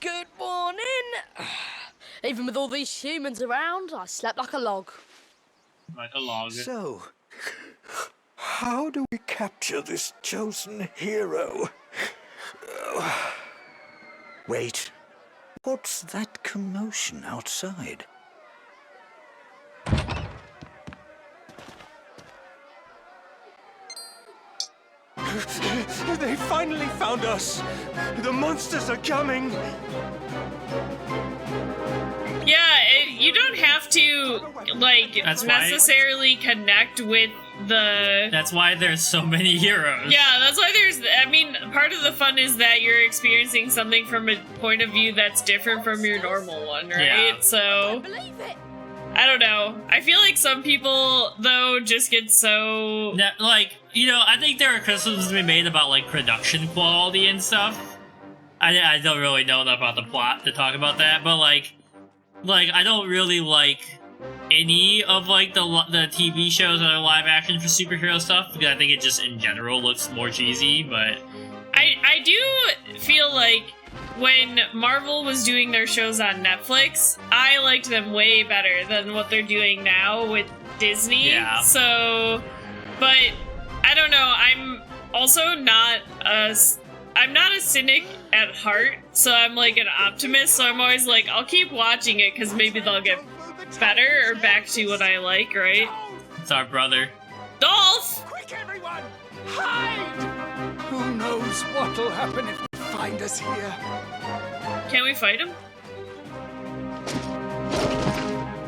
Good morning. Even with all these humans around, I slept like a log. Like a log. So, how do we capture this chosen hero? Wait, what's that commotion outside? They finally found us! The monsters are coming! Yeah, you don't have to, like, necessarily connect with the... That's why there's so many heroes. Yeah, that's why I mean, part of the fun is that you're experiencing something from a point of view that's different from your normal one, right? Yeah. So... I don't know. I feel like some people, though, just get so... Like, you know, I think there are criticisms to be made about, like, production quality and stuff. I don't really know enough about the plot to talk about that, but, like, I don't really like any of, like, the TV shows that are live action for superhero stuff, because I think it just, in general, looks more cheesy, but... I do feel like when Marvel was doing their shows on Netflix, I liked them way better than what they're doing now with Disney. Yeah. So, but I don't know. I'm also not I'm not a cynic at heart, so I'm like an optimist. So I'm always like, I'll keep watching it because maybe they'll get better or back to what I like, right? It's our brother. Dolph! Quick, everyone! Hide! Who knows what'll happen if they find us here? Can we fight him?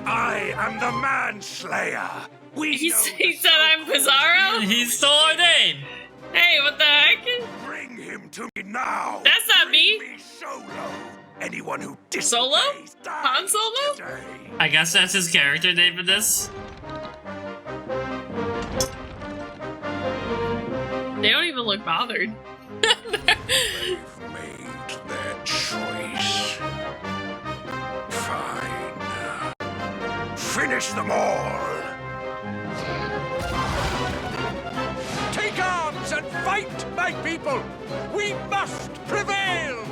I am the Manslayer. He said I'm Psaro? He stole our name! Hey, what the heck? Bring him to me now. That's not me. Bring me Solo. Anyone who Solo? disobeys dies Han Solo? today. I guess that's his character name for this. They don't even look bothered. They've made their choice. Fine. Finish them all. Take arms and fight, my people! We must prevail!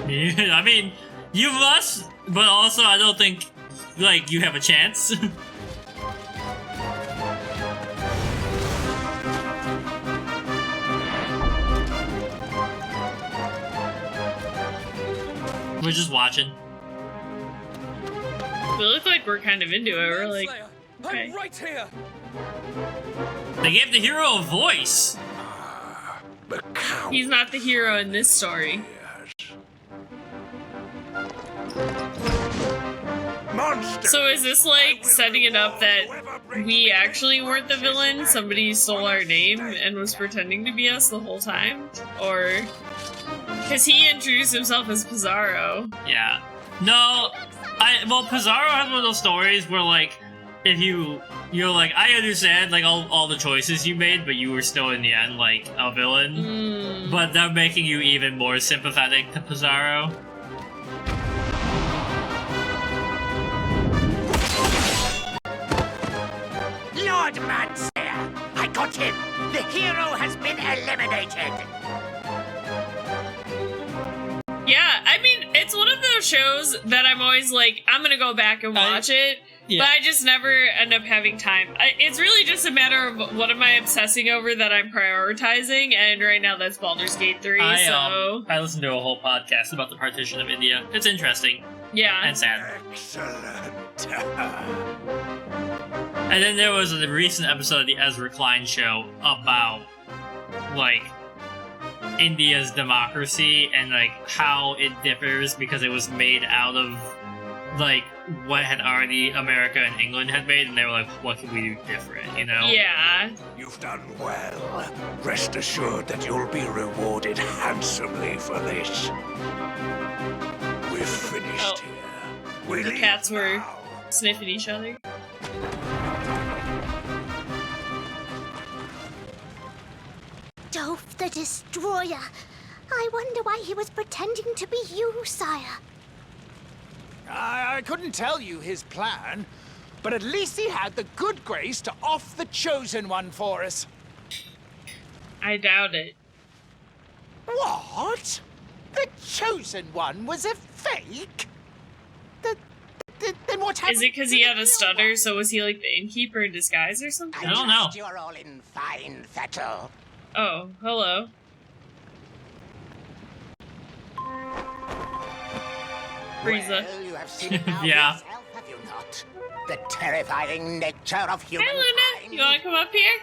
I mean, you must, but also I don't think, like, you have a chance. We're just watching. We look like we're kind of into it. We're like, okay. I'm right here! They gave the hero a voice. The count. He's not the hero in this story. Monster. So is this like setting it up that we actually weren't the villain? Somebody stole our name and was pretending to be us the whole time? Or... Because he introduced himself as Psaro. Yeah. No, well, Psaro has one of those stories where, like, if you're like, I understand, like, all the choices you made, but you were still, in the end, like, a villain. But they're making you even more sympathetic to Psaro. Lord Manslayer, I got him! The hero has been eliminated! Yeah, I mean, it's one of those shows that I'm always like, I'm gonna go back and watch it, yeah. but I just never end up having time. It's really just a matter of what am I obsessing over that I'm prioritizing, and right now that's Baldur's Gate 3, I listened to a whole podcast about the partition of India. It's interesting. Yeah. And sad. Excellent. And then there was a recent episode of the Ezra Klein show about, like, India's democracy and, like, how it differs because it was made out of, like, what had already America and England had made, and they were like, what can we do different, you know? Yeah. You've done well. Rest assured that you'll be rewarded handsomely for this. We're finished here. We The leave cats were now. sniffing each other. Dolph the Destroyer. I wonder why he was pretending to be you, sire. I couldn't tell you his plan, but at least he had the good grace to off the Chosen One for us. I doubt it. What? The Chosen One was a fake? Then what happened? Is it because he had a stutter, so was he like the innkeeper in disguise or something? I don't know. trust you're all in fine fettle. Oh, hello. Frieza. Well, you have seen it now Yeah. yourself, have you not? The terrifying nature of Hey, humankind. Luna, you want to come up here?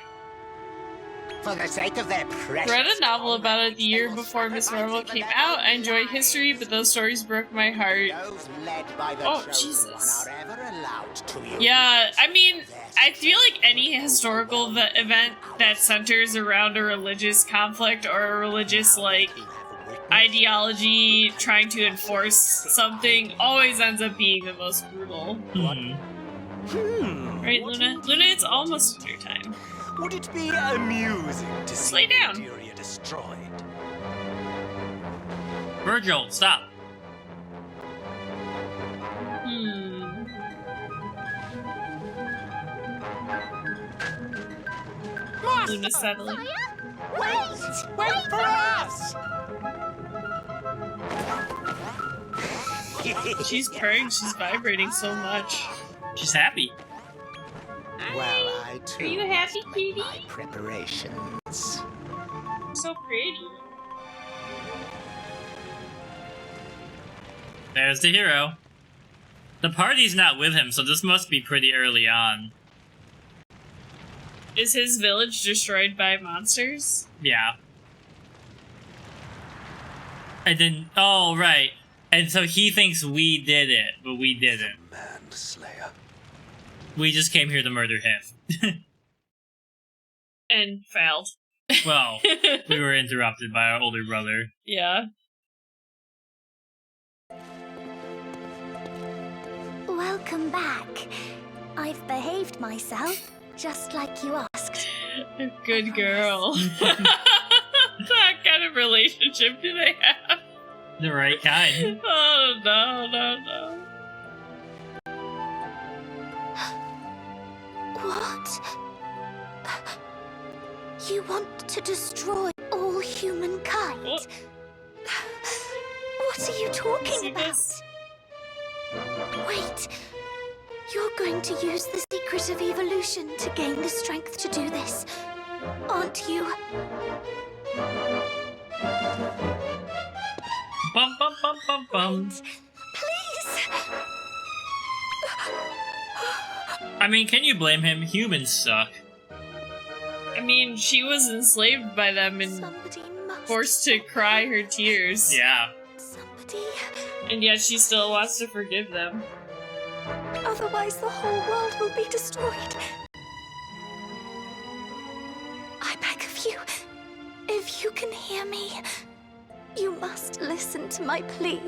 For the sake of their precious... Read a novel about it the year before Miss Marvel came out. I enjoy history, but those stories broke my heart. Those led by the Oh, Chosen Jesus. One are ever allowed to use. Yeah, I mean, I feel like any historical event that centers around a religious conflict or a religious, like, ideology trying to enforce something always ends up being the most brutal. Right, Luna? Luna, it's almost dinner time. Would it be amusing to see Lay down. Nigeria destroyed? Virgil, stop. Luna settling. Wait for us! She's purring, she's vibrating so much. She's happy. Well, I too. Are you happy, cutie? My preparations. So pretty. There's the hero. The party's not with him, so this must be pretty early on. Is his village destroyed by monsters? Yeah. And then, oh, right. And so he thinks we did it, but we didn't. Manslayer. We just came here to murder him. And failed. Well, we were interrupted by our older brother. Yeah. Welcome back. I've behaved myself, just like you asked. Good girl. That kind of relationship do they have? The right kind. Oh, no. What? You want to destroy all humankind? What? What are you talking See about? this? Wait. You're going to use the secret of evolution to gain the strength to do this, aren't you? Bum bum bum bum bum. Please! I mean, can you blame him? Humans suck. I mean, she was enslaved by them and Somebody must. forced to cry her tears. Yeah. Somebody. And yet she still wants to forgive them. Otherwise, the whole world will be destroyed. I beg of you, if you can hear me, you must listen to my plea.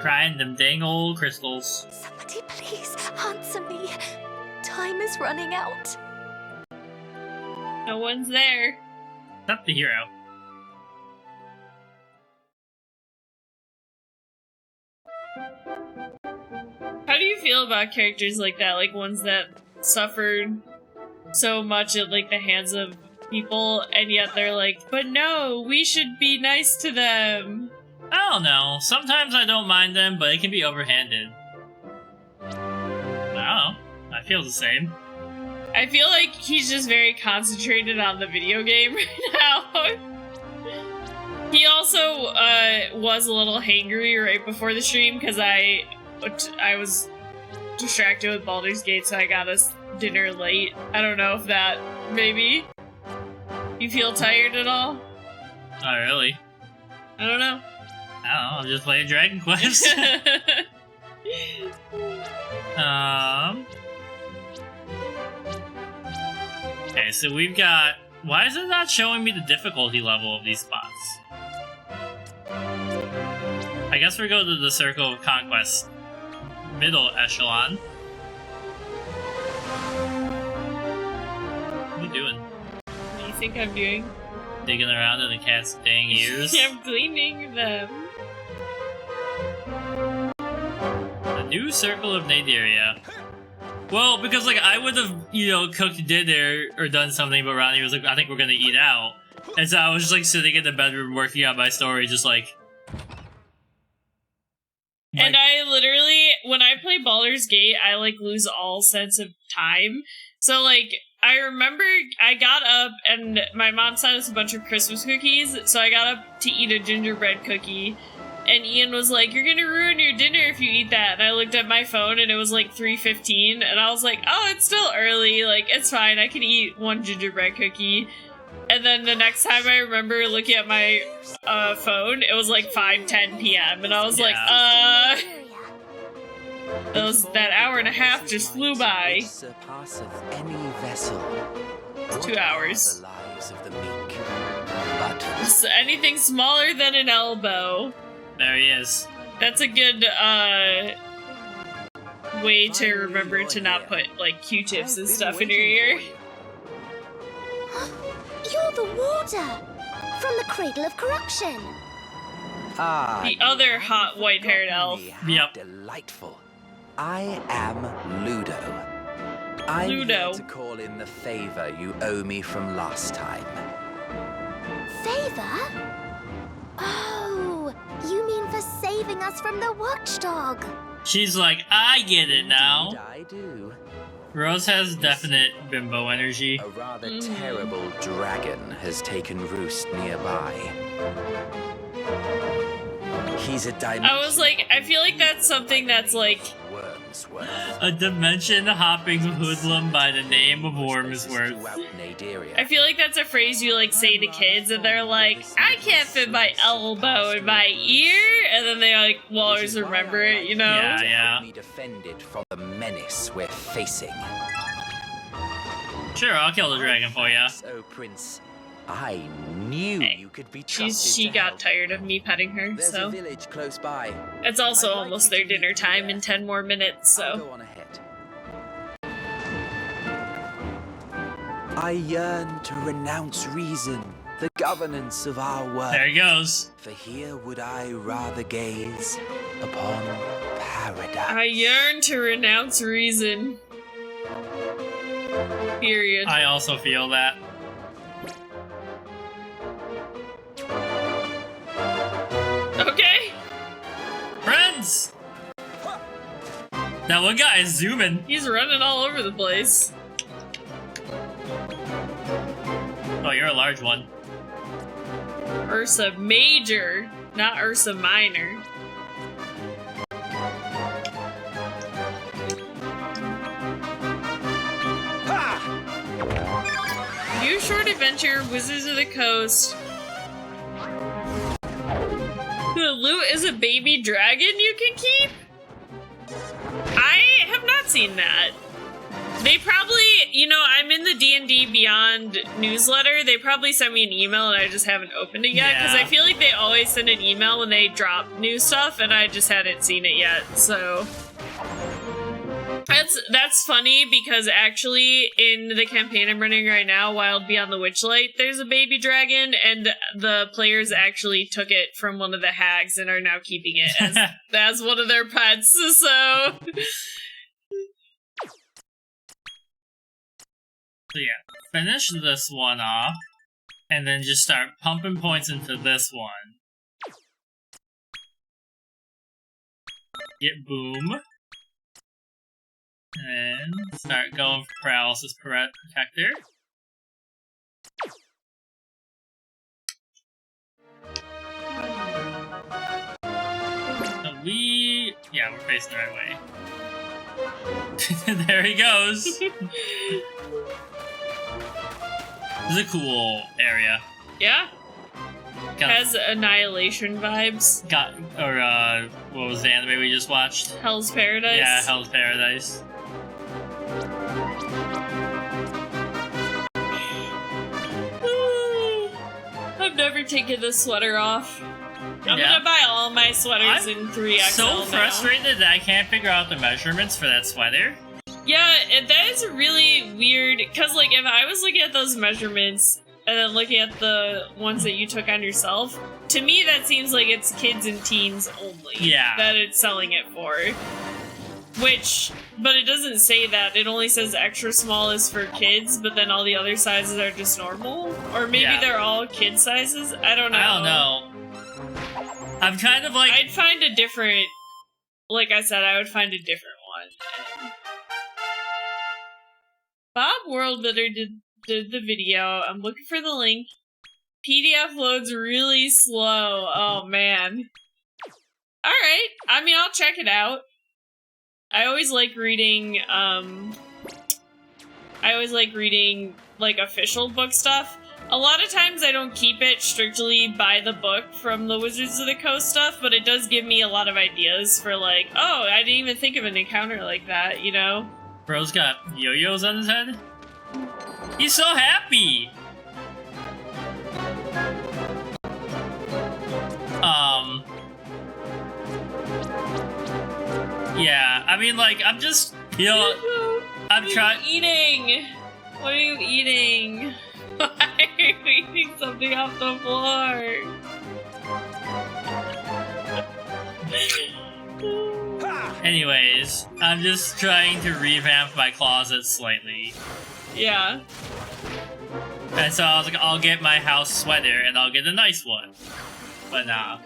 Crying them dang old crystals. Somebody please answer me. Time is running out. No one's there. Not the hero. How do you feel about characters like that? Like ones that suffered so much at like the hands of people, and yet they're like, but no, we should be nice to them. I don't know. Sometimes I don't mind them, but it can be overhanded. I don't know. I feel the same. I feel like he's just very concentrated on the video game right now. He also was a little hangry right before the stream because I was distracted with Baldur's Gate, so I got us dinner late. I don't know if that maybe you feel tired at all. Not really. I don't know. I don't know. I'm just playing Dragon Quest. Okay, so we've got... Why is it not showing me the difficulty level of these spots? I guess we go to the Circle of Conquest. Middle echelon. What are you doing? What do you think I'm doing? Digging around in the cat's dang ears? I'm cleaning them. The new Circle of Nadiria. Well, because like I would have, you know, cooked dinner or done something, but Ronnie was like, I think we're gonna eat out. And so I was just like sitting in the bedroom working on my story, just like... And I literally, when I play Baldur's Gate, I like lose all sense of time. So like, I remember I got up and my mom sent us a bunch of Christmas cookies, so I got up to eat a gingerbread cookie. And Ian was like, "You're gonna ruin your dinner if you eat that." And I looked at my phone and it was like 3:15, and I was like, "Oh, it's still early, like, it's fine, I can eat one gingerbread cookie." And then the next time I remember looking at my phone, it was like 5:10 p.m. And I was like, that hour and a half just flew by. Surpasseth any vessel. 2 hours. The lives of the meek. But So anything smaller than an elbow. There he is. That's a good way to remember to not put like Q-tips and stuff in your ear. You're the warder from the Cradle of Corruption. ah, The other hot white-haired elf. how Yep. delightful. I am Ludo. I'm Ludo. here to call in the favor you owe me from last time. Favor? Oh, you mean for saving us from the watchdog? She's like, I get it now. Indeed I do. Rose has definite bimbo energy. A rather terrible dragon has taken roost nearby. He's a dimension. I was like, I feel like that's something that's like, Wormsworth. A dimension-hopping hoodlum by the name of Wormsworth. Throughout Naderia. I feel like that's a phrase you like say to kids and they're like, I can't fit my elbow in my ear, and then they like will always remember it, you know? Yeah, To yeah. help me defend it from the menace we're facing. Sure, I'll kill the dragon for ya. So, Prince, I knew Hey, you could be trusted She to got help. tired of me petting her, There's a so village close by. it's also I'd like almost you their to meet dinner me time there. in 10 more minutes, I'll so go on ahead. I yearn to renounce reason, the governance of our world. There he goes. For here would I rather gaze upon paradise. I yearn to renounce reason. Period. I also feel that. Okay. Friends! That one guy is zooming. He's running all over the place. Oh, you're a large one. Ursa Major, not Ursa Minor. New short adventure, Wizards of the Coast. The loot is a baby dragon you can keep? I have not seen that. They probably, you know, I'm in the D&D Beyond newsletter. They probably sent me an email and I just haven't opened it yet. Because Yeah. I feel like they always send an email when they drop new stuff and I just hadn't seen it yet, so... That's funny because actually in the campaign I'm running right now, Wild Beyond the Witchlight, there's a baby dragon and the players actually took it from one of the hags and are now keeping it as one of their pets, so... So yeah, finish this one off, and then just start pumping points into this one. Get boom. And start going for paralysis protector. So yeah, we're facing the right way. There he goes. This is a cool area. Yeah, Got, has Annihilation vibes. what was the anime we just watched? Hell's Paradise. Yeah, Hell's Paradise. I've never taken this sweater off. I'm Yeah. gonna buy all my sweaters I'm in 3XL So now. frustrated that I can't figure out the measurements for that sweater. Yeah, that is really weird, because, like, if I was looking at those measurements and then looking at the ones that you took on yourself, to me that seems like it's kids and teens only Yeah. that it's selling it for. But it doesn't say that. It only says extra small is for kids, but then all the other sizes are just normal? Or maybe they're all kid sizes? I don't know. I don't know. I'm kind of like... I'd find a different... Like I said, I would find a different one. Bob Worldbuilder did the video. I'm looking for the link. PDF loads really slow. Oh, man. Alright. I mean, I'll check it out. I always like reading, like, official book stuff. A lot of times I don't keep it strictly by the book from the Wizards of the Coast stuff, but it does give me a lot of ideas for, like, oh, I didn't even think of an encounter like that, you know? Bro's got yo-yos on his head? He's so happy! Yeah, I mean, like, I'm just, you know, I'm trying... eating? What are you eating? Why are you eating something off the floor? Anyways, I'm just trying to revamp my closet slightly. Yeah. And so I was like, I'll get my house sweater and I'll get a nice one. But nah.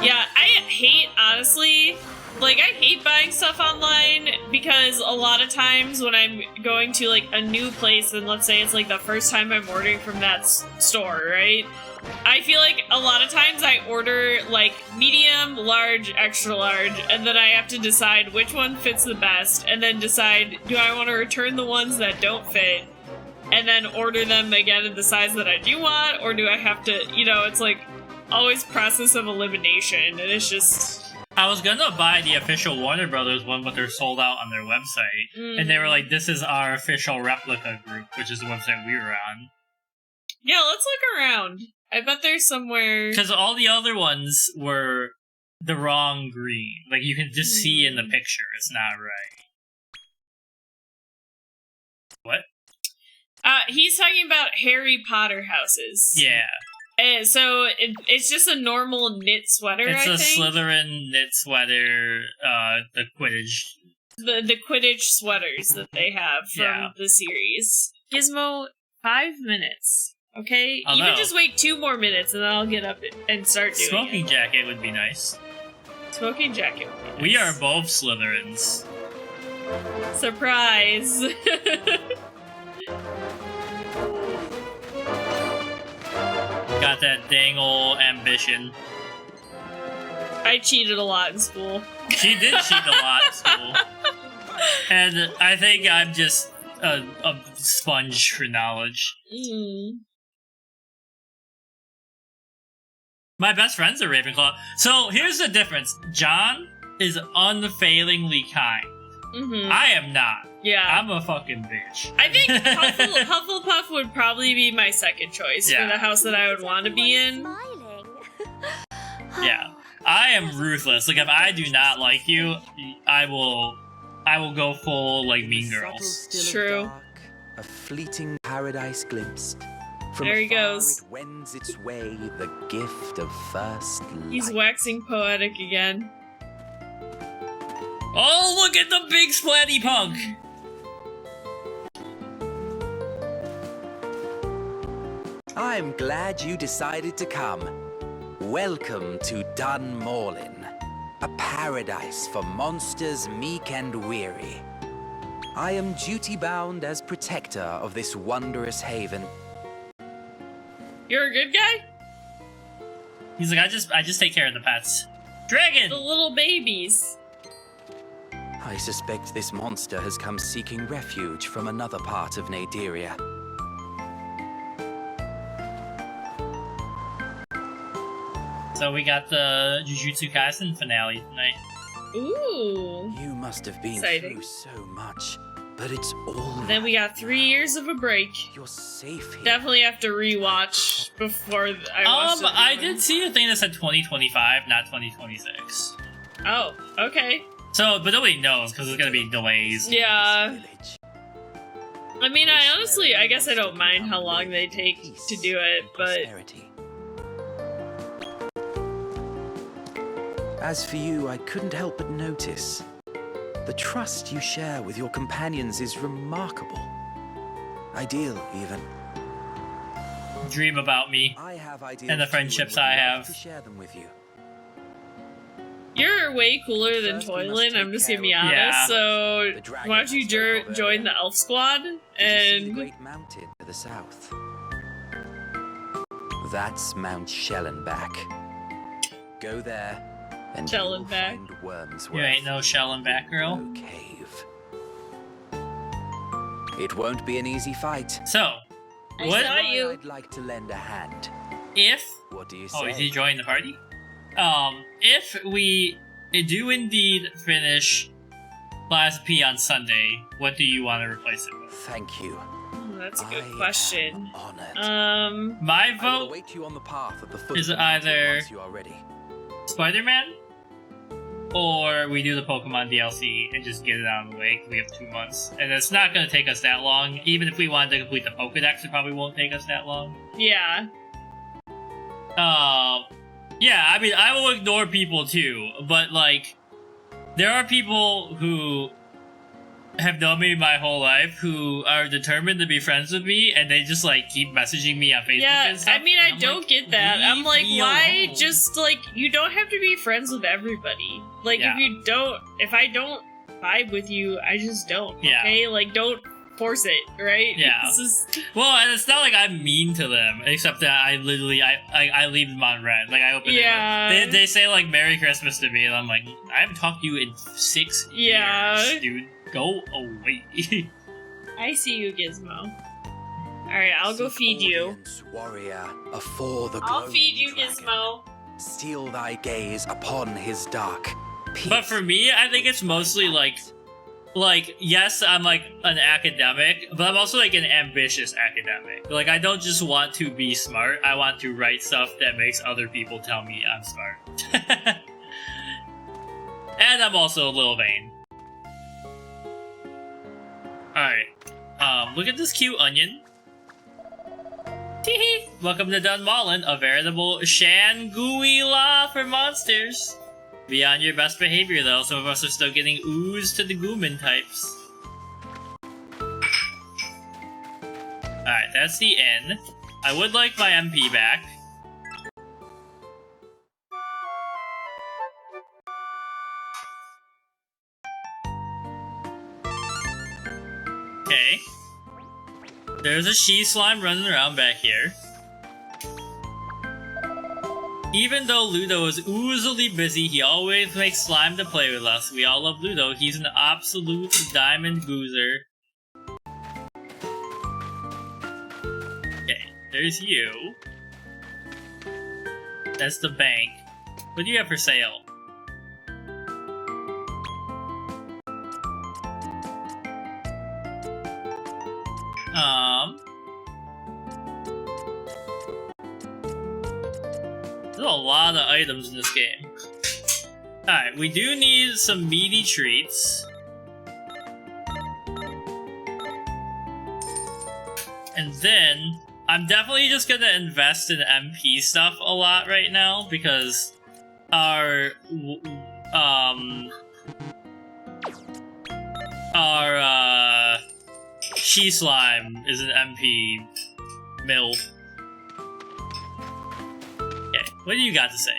Yeah, I hate, honestly, like, I hate buying stuff online because a lot of times when I'm going to, like, a new place, and let's say it's, like, the first time I'm ordering from that store, right? I feel like a lot of times I order, like, medium, large, extra large, and then I have to decide which one fits the best, and then decide, do I want to return the ones that don't fit, and then order them again in the size that I do want, or do I have to, you know, it's like, always process of elimination, and it's just... I was gonna buy the official Warner Brothers one, but they're sold out on their website. And they were like, this is our official replica group, which is the website we were on. Yeah, let's look around. I bet there's somewhere... Because all the other ones were the wrong green. Like, you can just see in the picture, it's not right. What? He's talking about Harry Potter houses. Yeah. So it's just a normal knit sweater, It's I a think? Slytherin knit sweater, the Quidditch. The Quidditch sweaters that they have from the series. Gizmo, 5 minutes, okay? Although, Even just wait 2 more minutes and then I'll get up and start doing Smoking jacket would be nice. Smoking jacket would be nice. We are both Slytherins. Surprise! Got that dang old ambition. I cheated a lot in school. She did cheat a lot in school. And I think I'm just a sponge for knowledge. My best friend's a Ravenclaw. So here's the difference. John is unfailingly kind. I am not. Yeah. I'm a fucking bitch. I think Hufflepuff would probably be my second choice for the house that I would want to be in. Yeah. I am ruthless. Like, if I do not like you, I will go full, like, Mean Girls. True. A fleeting paradise glimpsed. From there he afar goes. It wends its way, the gift of first light. He's waxing poetic again. Oh, look at the big splatty punk! I'm glad you decided to come. Welcome to Dunmorlin, a paradise for monsters meek and weary. I am duty-bound as protector of this wondrous haven. You're a good guy? He's like, I just take care of the pets. Dragon! The little babies. I suspect this monster has come seeking refuge from another part of Naderia. So we got the Jujutsu Kaisen finale tonight. Ooh. You must have been Exciting. through so much, but it's all Then we got 3 years of a break. You're safe here. Definitely have to rewatch before I watch the I new did one. see a thing that said 2025, not 2026. Oh, okay. So, but nobody knows because there's gonna be delays. Yeah. I mean, I guess I don't mind how long they take to do it, but... As for you, I couldn't help but notice. The trust you share with your companions is remarkable. Ideal, even. Dream about me. I have ideals And the too, friendships would I love have. to share them with you. You're way cooler than First, we must Toylan, I'm take just care gonna be of- honest, Yeah. so The dragon why don't you has taken over join earlier. the elf squad, Did you see the and great mountain to the south? That's Mount Schellenbach. Go there, and you'll Schellenbach. find Wormsworth. You ain't no shell and back girl. Grimglow Cave. It won't be an easy fight. So, I what saw you. I'd like to lend a hand. if... What do you say? Oh, is he joining the party? If we do indeed finish Class P on Sunday, what do you want to replace it with? Thank you. That's a I good am question. honored. My I will vote, await you on the path at the foot is of the mountain either- once you are ready. Spider-Man, or we do the Pokemon DLC and just get it out of the way, 'cause we have 2 months. And it's not going to take us that long. Even if we wanted to complete the Pokedex, it probably won't take us that long. Yeah. Yeah, I mean, I will ignore people too, but like, there are people who have known me my whole life who are determined to be friends with me, and they just like keep messaging me on Facebook Yeah, and stuff. I mean, and I I'm don't like, get that. I'm leave like, me why alone. just, like, you don't have to be friends with everybody. Like, Yeah. if I don't vibe with you, I just don't, Yeah. okay? Like, don't force it, right? Yeah. It's just, Well, and it's not like I'm mean to them, except that I literally I leave them on red. Like I open Yeah. it. They say like Merry Christmas to me, and I'm like, I haven't talked to you in 6 Yeah. years, dude. Go away. I see you, Gizmo. Alright, I'll go Seek feed you. audience, warrior, afore the I'll glowing feed you, dragon. Gizmo. Steal thy gaze upon his dark. But for me, I think it's mostly like, yes, I'm like an academic, but I'm also like an ambitious academic. Like, I don't just want to be smart, I want to write stuff that makes other people tell me I'm smart. And I'm also a little vain. Alright. Look at this cute onion. Teehee! Welcome to Dunmallin, a veritable Shangri-La for monsters. Be on your best behavior though, some of us are still getting ooze to the Gooman types. Alright, that's the end. I would like my MP back. Okay. There's a she slime running around back here. Even though Ludo is oozily busy, he always makes slime to play with us. We all love Ludo. He's an absolute diamond boozer. Okay, there's you. That's the bank. What do you have for sale? There's a lot of items in this game. Alright, we do need some meaty treats. And then, I'm definitely just gonna invest in MP stuff a lot right now, because our she slime is an MP mill. Okay, what do you got to say?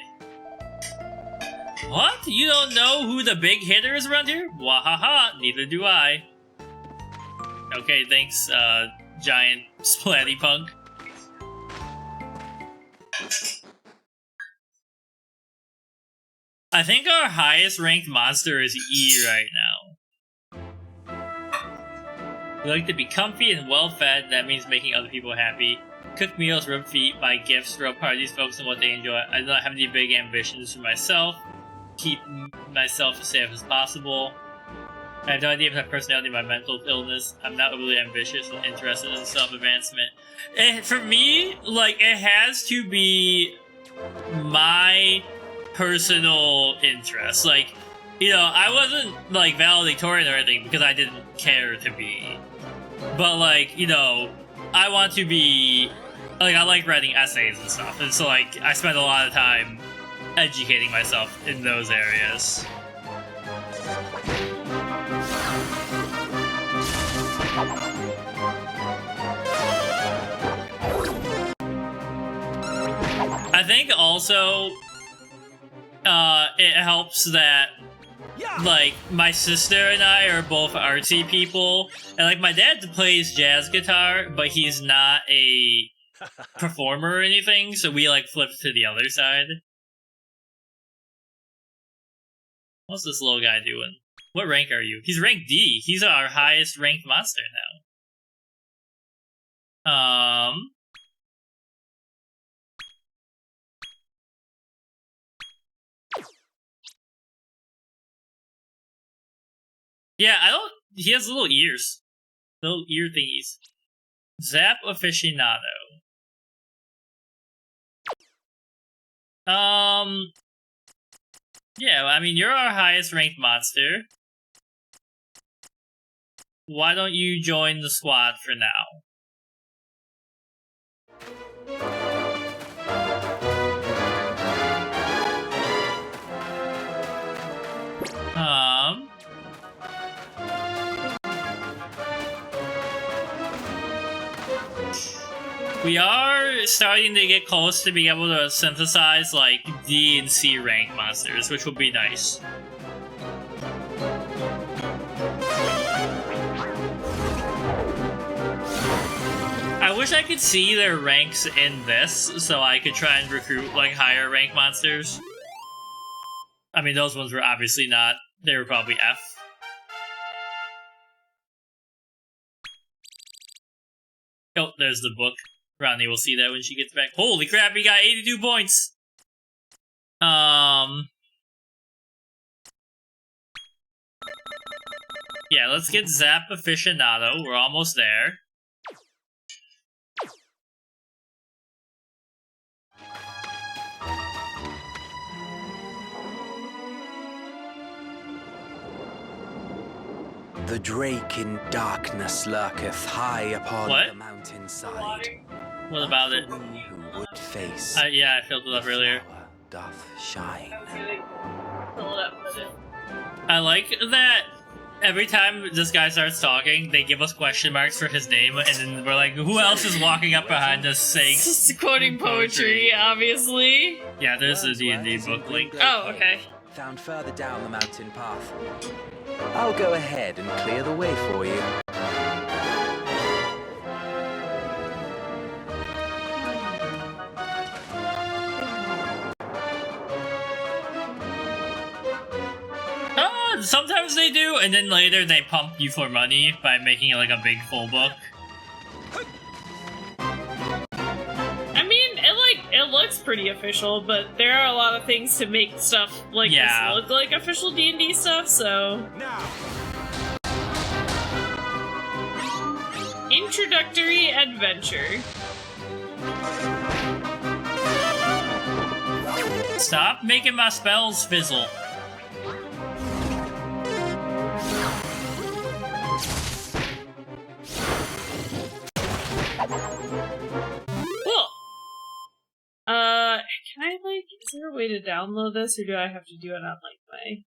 What? You don't know who the big hitter is around here? Wahaha, neither do I. Okay, thanks, giant splatty punk. I think our highest ranked monster is E right now. We like to be comfy and well fed, that means making other people happy. Cook meals, rub feet, buy gifts, throw parties, focus on what they enjoy. I do not have any big ambitions for myself. Keep myself as safe as possible. I have no idea if my personality or my mental illness. I'm not overly ambitious and interested in self-advancement. For me, like, it has to be my personal interest. Like, you know, I wasn't, like, valedictorian or anything because I didn't care to be. But, like, you know, I want to be... Like, I like writing essays and stuff. And so, like, I spend a lot of time educating myself in those areas. I think also it helps that like my sister and I are both artsy people, and like my dad plays jazz guitar, but he's not a performer or anything, so we like flipped to the other side. What's this little guy doing? What rank are you? He's rank D. He's our highest ranked monster now. Yeah, he has little ears. Little ear thingies. Zap aficionado. Yeah, I mean, you're our highest ranked monster. Why don't you join the squad for now? We are starting to get close to being able to synthesize, like, D and C rank monsters, which will be nice. I wish I could see their ranks in this, so I could try and recruit, like, higher rank monsters. I mean, those ones were obviously not. They were probably F. Oh, there's the book. Rodney will see that when she gets back. Holy crap, he got 82 points! Yeah, let's get Zap Aficionado. We're almost there. The drake in darkness lurketh high upon the mountainside. What about it? Who would face yeah, I filled it up earlier. Doth shine. I like that every time this guy starts talking, they give us question marks for his name, and then we're like, who else is walking up behind us saying Just quoting poetry, obviously. Yeah, there's a D&D book link. Oh, okay. Found further down the mountain path. I'll go ahead and clear the way for you. Sometimes they do, and then later they pump you for money by making it like a big full book. I mean, it looks pretty official, but there are a lot of things to make stuff like this look like official D&D stuff, so... Introductory adventure. Stop making my spells fizzle. Cool. Can I, like, is there a way to download this, or do I have to do it on, like, my...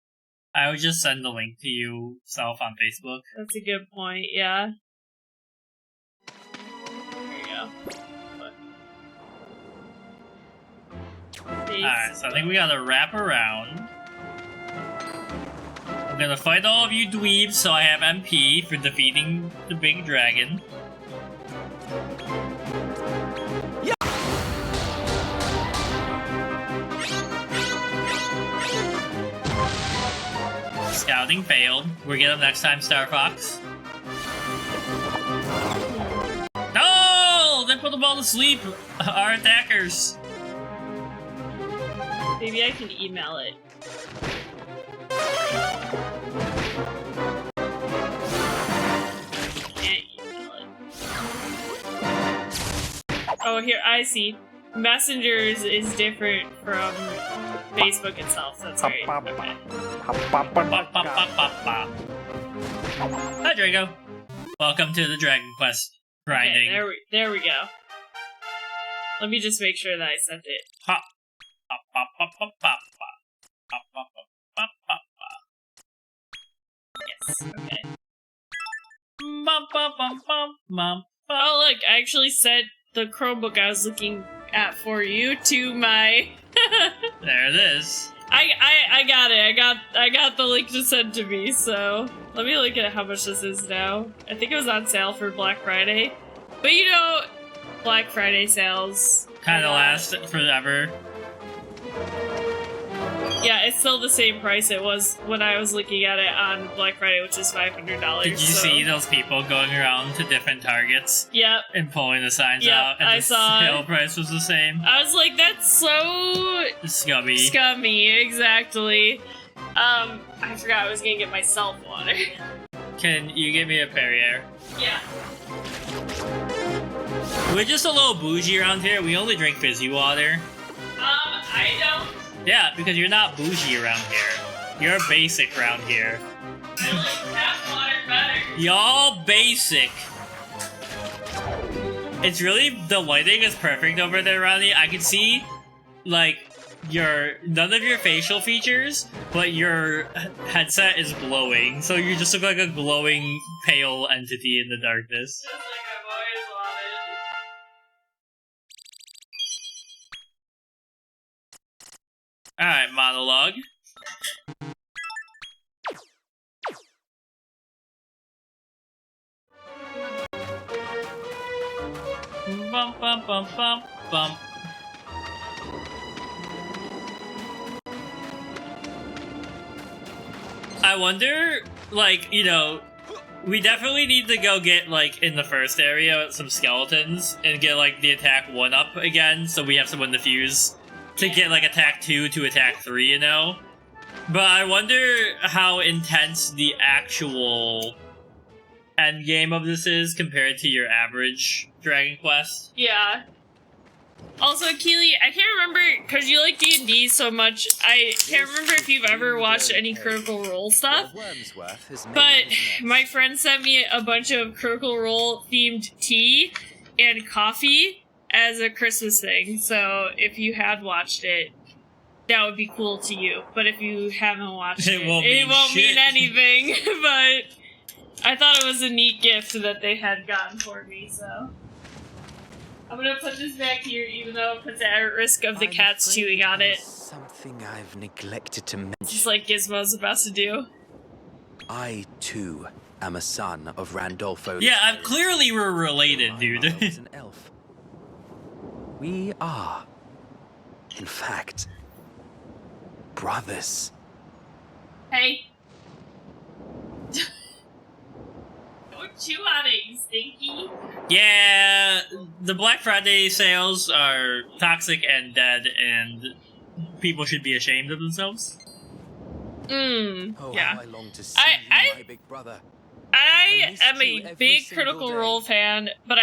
I would just send the link to you self on Facebook. That's a good point, yeah. There you go. Alright, so I think we gotta wrap around. I'm gonna fight all of you dweebs, so I have MP for defeating the big dragon. Scouting failed. We'll get them next time, Star Fox. No! They put them all to sleep! Our attackers! Maybe I can email it. Can't email it. Oh, here, I see. Messengers is different from Facebook itself. That's right. Okay. Hi, Draco. Welcome to the Dragon Quest grinding. Okay, there we go. Let me just make sure that I sent it. Hop, hop, Yes, okay. Oh, look, I actually set the Chromebook I was looking at for you to my... There it is. I got it. I got the link to send to me, so let me look at how much this is now. I think it was on sale for Black Friday. But you know, Black Friday sales Kind of last forever. Yeah, it's still the same price it was when I was looking at it on Black Friday, which is $500. Did you see those people going around to different Targets? Yep. And pulling the signs Yep, out, and I the saw it. sale price was the same? I was like, that's so... Scummy. Scummy, exactly. I forgot I was gonna get myself water. Can you give me a Perrier? Yeah. We're just a little bougie around here. We only drink fizzy water. I don't. Yeah, because you're not bougie around here. You're basic around here. I like tap water better. Y'all basic. It's really, the lighting is perfect over there, Ronnie. I can see, like, none of your facial features, but your headset is glowing. So you just look like a glowing, pale entity in the darkness. Just like I've always wanted. Alright, monologue. Bum bum bum bum bum. I wonder, like, you know, we definitely need to go get, like, in the first area, some skeletons, and get, like, the attack 1 up again, so we have someone to fuse. To get, like, attack 2 to attack 3, you know? But I wonder how intense the actual end game of this is compared to your average Dragon Quest. Yeah. Also, Keely, I can't remember, because you like D&D so much, I can't remember if you've ever watched any Critical Role stuff, but my friend sent me a bunch of Critical Role themed tea and coffee as a Christmas thing, so if you had watched it, that would be cool to you. But if you haven't watched it, it won't mean anything. But I thought it was a neat gift that they had gotten for me, so... I'm gonna put this back here, even though it puts it at risk of the cats chewing on it. Something I've neglected to mention. Just like Gizmo's about to do. I, too, am a son of Randolfo. Yeah, clearly we're related, dude. I was an elf. We are, in fact, brothers. Hey. Don't chew on it, you stinky. Yeah, the Black Friday sales are toxic and dead, and people should be ashamed of themselves. Oh, Yeah. how I long to see you, my big brother. I am a big Critical Role fan, but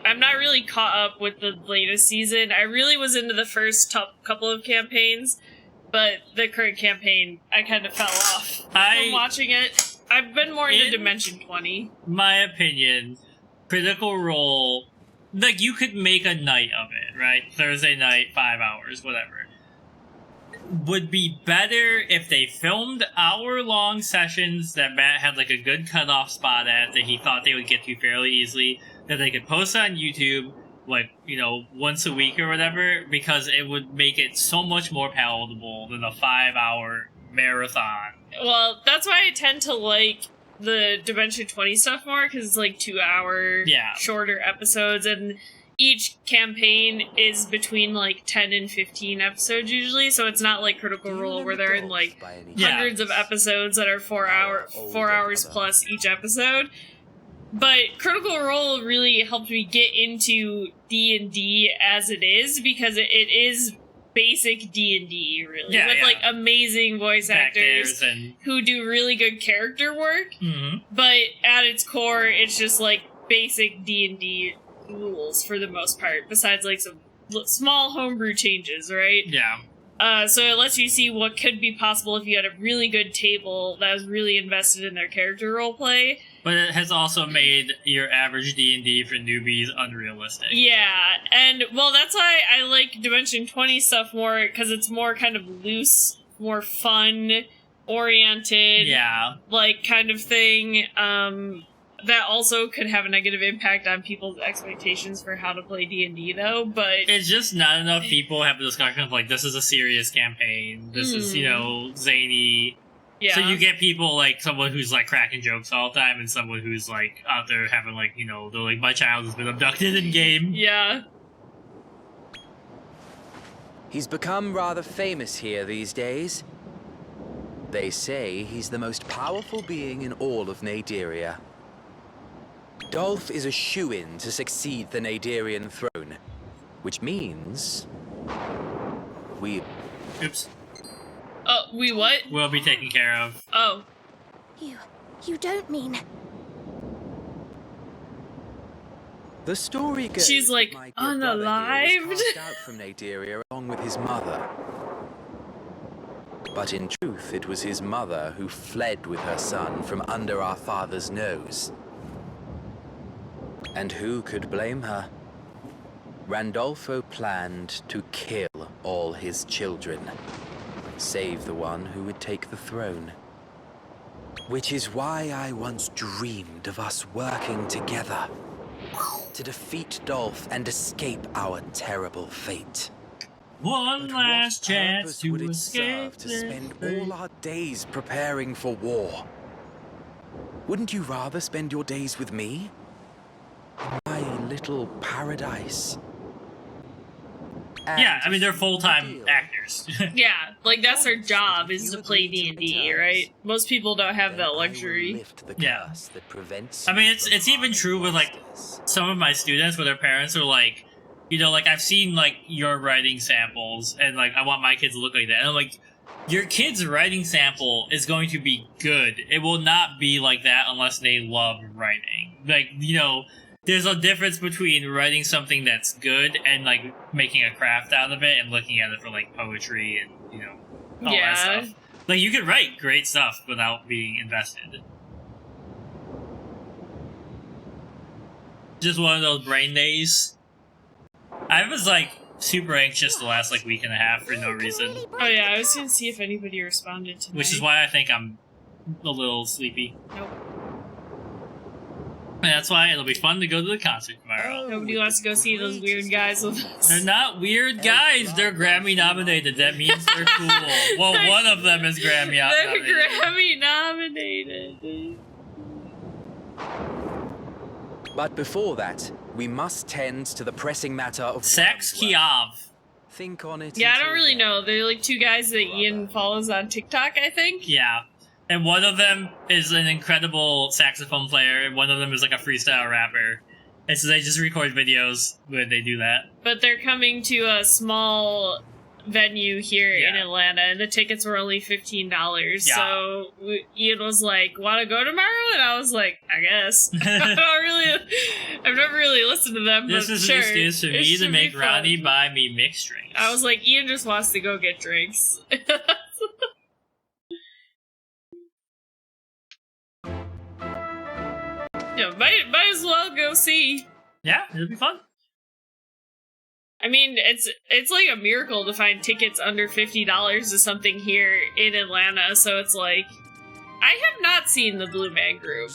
I'm not really caught up with the latest season. I really was into the first couple of campaigns, but the current campaign, I kind of fell off from watching it. I've been more into Dimension 20. My opinion, Critical Role, like, you could make a night of it, right? Thursday night, 5 hours, whatever. Would be better if they filmed hour-long sessions that Matt had, like, a good cutoff spot at that he thought they would get to fairly easily, that they could post on YouTube, like, you know, once a week or whatever, because it would make it so much more palatable than a 5-hour marathon. Well, that's why I tend to like the Dimension 20 stuff more, because it's like 2-hour shorter episodes, and each campaign is between like 10 and 15 episodes usually, so it's not like Critical Role where they're in like hundreds of episodes that are 4 hours plus each episode. But Critical Role really helped me get into D&D as it is, because it is basic D&D, really, with like amazing voice actors who do really good character work. But at its core, it's just like basic D&D rules for the most part, besides like some small homebrew changes, right? Yeah. So it lets you see what could be possible if you had a really good table that was really invested in their character roleplay. But it has also made your average D&D for newbies unrealistic. Yeah, and well, that's why I like Dimension 20 stuff more, because it's more kind of loose, more fun oriented, Yeah. like kind of thing. That also could have a negative impact on people's expectations for how to play D&D, though, but... It's just not enough people have a discussion of, like, this is a serious campaign, this is, you know, zany. Yeah. So you get people, like, someone who's, like, cracking jokes all the time, and someone who's, like, out there having, like, you know, they're like, my child has been abducted in-game. Yeah. He's become rather famous here these days. They say he's the most powerful being in all of Naderia. Dolph is a shoo-in to succeed the Naderian throne, which means we... Oops. Oh, we what? Will be taken care of. Oh. You don't mean... The story goes She's, that like, my dear brother here was unalived. cast out from Naderia along with his mother. But in truth, it was his mother who fled with her son from under our father's nose. And who could blame her? Randolfo planned to kill all his children, save the one who would take the throne. Which is why I once dreamed of us working together to defeat Dolph and escape our terrible fate. One But last what chance purpose to would it escape serve to spend all our days preparing for war? Wouldn't you rather spend your days with me? My little paradise. Yeah, I mean, they're And full-time deal. actors. Yeah, like that's their job, is to play D&D, right? Most people don't have Then I that will luxury. lift the Yeah. curse that prevents I mean, you it's from even harming true with, like, monsters. some of my students where their parents are like, you know, like, I've seen, like, your writing samples, and, like, I want my kids to look like that. And I'm like, your kid's writing sample is going to be good. It will not be like that unless they love writing. Like, you know, there's a difference between writing something that's good and, like, making a craft out of it and looking at it for, like, poetry and, you know, all Yeah. that stuff. Like, you can write great stuff without being invested. Just one of those brain days. I was, like, super anxious the last, like, week and a half for no reason. Oh yeah, I was gonna see if anybody responded tonight. Which is why I think I'm a little sleepy. Nope. And that's why it'll be fun to go to the concert tomorrow. Nobody wants to go see those weird guys with us. They're not weird guys. They're Grammy nominated. That means they're cool. Well, one of them is Grammy They're nominated. Grammy nominated. But before that, we must tend to the pressing matter of Sex Wormsworth. Kiev. Think on it. Yeah, I until don't really then. know. They're like two guys that Ian follows on TikTok, I think. Yeah. And one of them is an incredible saxophone player, and one of them is like a freestyle rapper. And so they just record videos when they do that. But they're coming to a small venue here in Yeah. Atlanta, and the tickets were only $15. Yeah. So Ian was like, "Want to go tomorrow?" And I was like, "I guess." I've never really listened to them. This but is sure, an excuse for it me to should make be Ronnie fun. buy me mixed drinks. I was like, Ian just wants to go get drinks. Yeah, might as well go see. yeah, it'll be fun. I mean, it's like a miracle to find tickets under $50 to something here in Atlanta. So it's like, I have not seen the Blue Man Group.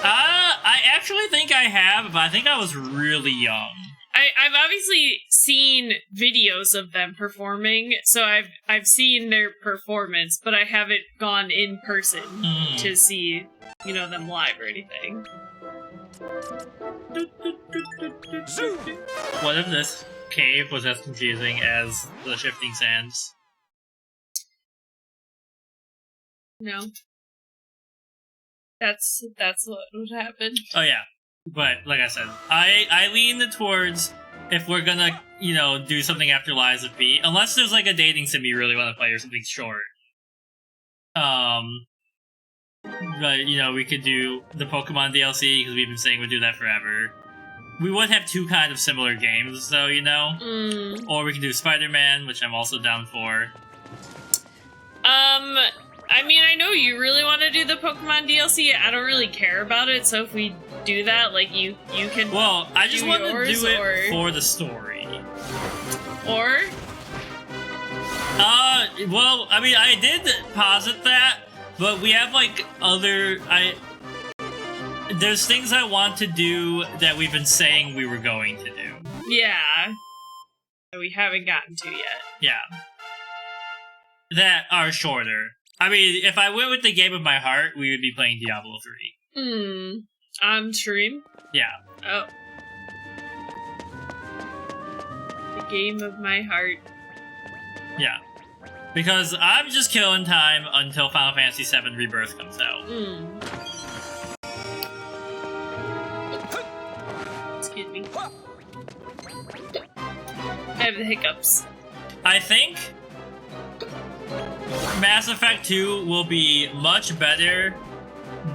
I actually think I have, but I think I was really young. I've obviously seen videos of them performing, so I've seen their performance, but I haven't gone in person to see, you know, them live or anything. What if this cave was as confusing as the shifting sands? No. That's what would happen. Oh yeah, but like I said, I lean towards if we're gonna, you know, do something after Lies of P, unless there's like a dating sim you really want to play or something short. But you know, we could do the Pokemon DLC because we've been saying we'd do that forever. we would have two kind of similar games, though, you know? Or we can do Spider-Man, which I'm also down for. I mean, I know you really want to do the Pokemon DLC. I don't really care about it, so if we do that, like, you can. Well, I just want to do it or... for the story. Or? Well, I mean, I did posit that, but we have, like, there's things I want to do that we've been saying we were going to do. Yeah. That we haven't gotten to yet. Yeah. That are shorter. I mean, if I went with the game of my heart, we would be playing Diablo 3. On stream? Yeah. Oh. The game of my heart. Yeah. Because I'm just killing time until Final Fantasy VII Rebirth comes out. Excuse me. I have the hiccups. I think Mass Effect 2 will be much better,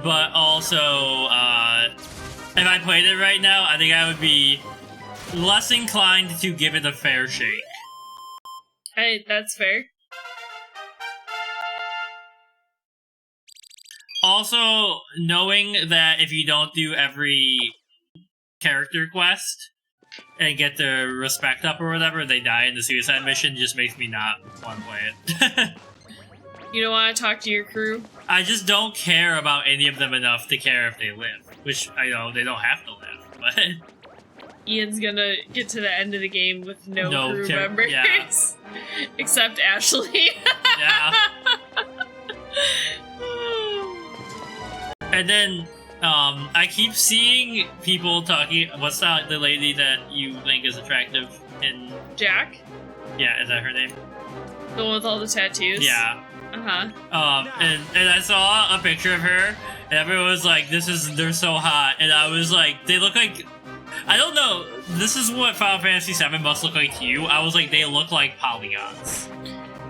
but also, if I played it right now, I think I would be less inclined to give it a fair shake. Hey, that's fair. Also, knowing that if you don't do every character quest and get the respect up or whatever, they die in the suicide mission just makes me not want to play it. You don't want to talk to your crew? I just don't care about any of them enough to care if they live. Which, I know, they don't have to live, but... Ian's gonna get to the end of the game with no crew members. Yeah. Except Ashley. Yeah. And then, I keep seeing people talking... What's the lady that you think is attractive in... Jack? Yeah, is that her name? The one with all the tattoos? Yeah. Uh-huh. And I saw a picture of her, and everyone was like, they're so hot. And I was like, they look like... I don't know, this is what Final Fantasy VII must look like to you. I was like, they look like polygons.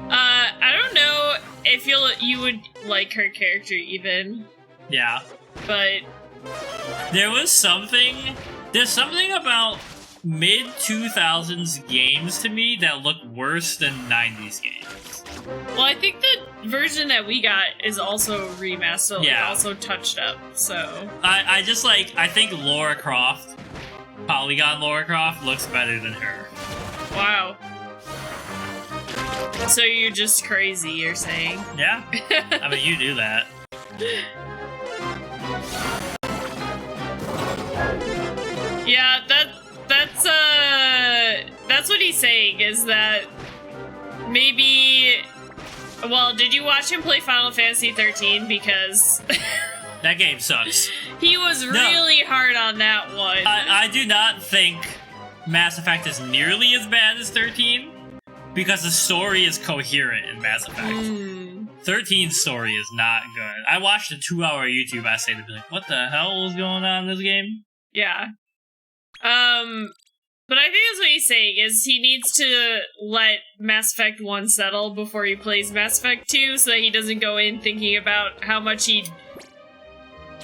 I don't know if you would like her character even. Yeah. But... There's something about mid-2000s games to me that look worse than 90s games. Well, I think the version that we got is also remastered, also touched up, so... I just like, I think Lara Croft, Polygon Lara Croft, looks better than her. Wow. So you're just crazy, you're saying? Yeah. I mean, you do that. Yeah, that's what he's saying, is that maybe... Well, did you watch him play Final Fantasy 13? Because... That game sucks. He was really hard on that one. I do not think Mass Effect is nearly as bad as 13, because the story is coherent in Mass Effect. 13's story is not good. I watched a 2-hour YouTube essay to be like, what the hell was going on in this game? Yeah. But I think that's what he's saying, is he needs to let Mass Effect 1 settle before he plays Mass Effect 2, so that he doesn't go in thinking about how much